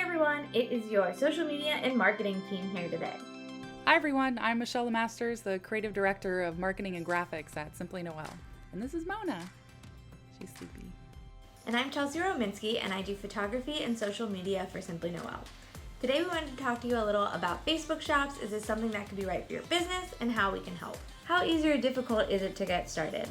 everyone, it is your social media and marketing team here today. Hi everyone, I'm Michelle Masters, the Creative Director of Marketing and Graphics at Simply Noelle. And this is Mona. She's sleepy. And I'm Chelsea Rominski, and I do photography and social media for Simply Noelle. Today we wanted to talk to you a little about Facebook shops. Is this something that could be right for your business, and how we can help? How easy or difficult is it to get started?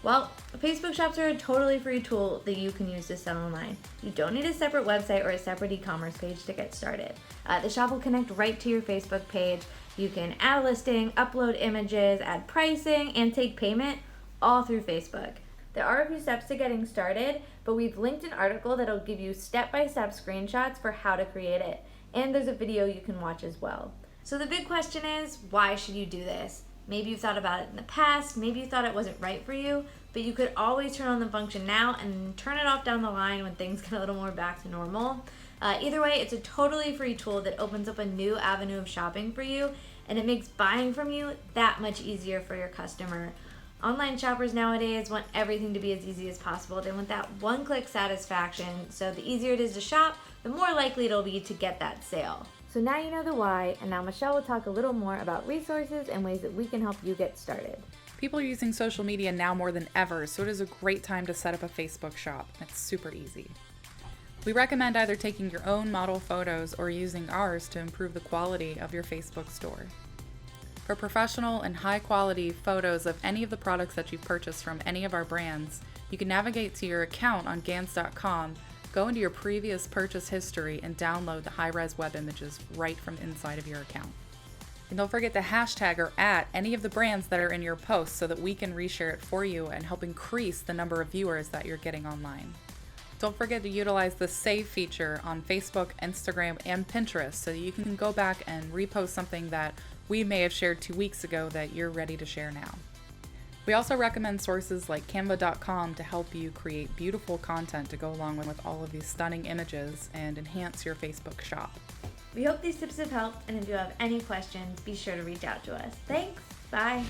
Well, Facebook shops are a totally free tool that you can use to sell online. You don't need a separate website or a separate e-commerce page to get started. The shop will connect right to your Facebook page. You can add a listing, upload images, add pricing, and take payment all through Facebook. There are a few steps to getting started, but we've linked an article that'll give you step-by-step screenshots for how to create it. And there's a video you can watch as well. So the big question is, why should you do this? Maybe you've thought about it in the past, maybe you thought it wasn't right for you, but you could always turn on the function now and turn it off down the line when things get a little more back to normal. Either way, it's a totally free tool that opens up a new avenue of shopping for you, and it makes buying from you that much easier for your customer. Online shoppers nowadays want everything to be as easy as possible. They want that one-click satisfaction, so the easier it is to shop, the more likely it'll be to get that sale. So now you know the why, and now Michelle will talk a little more about resources and ways that we can help you get started. People are using social media now more than ever, so it is a great time to set up a Facebook shop. It's super easy. We recommend either taking your own model photos or using ours to improve the quality of your Facebook store. For professional and high-quality photos of any of the products that you've purchased from any of our brands, you can navigate to your account on Gans.com, go into your previous purchase history, and download the high-res web images right from inside of your account. And don't forget to hashtag or @ any of the brands that are in your posts so that we can reshare it for you and help increase the number of viewers that you're getting online. Don't forget to utilize the save feature on Facebook, Instagram, and Pinterest so you can go back and repost something that we may have shared 2 weeks ago that you're ready to share now. We also recommend sources like canva.com to help you create beautiful content to go along with all of these stunning images and enhance your Facebook shop. We hope these tips have helped, and if you have any questions, be sure to reach out to us. Thanks. Bye.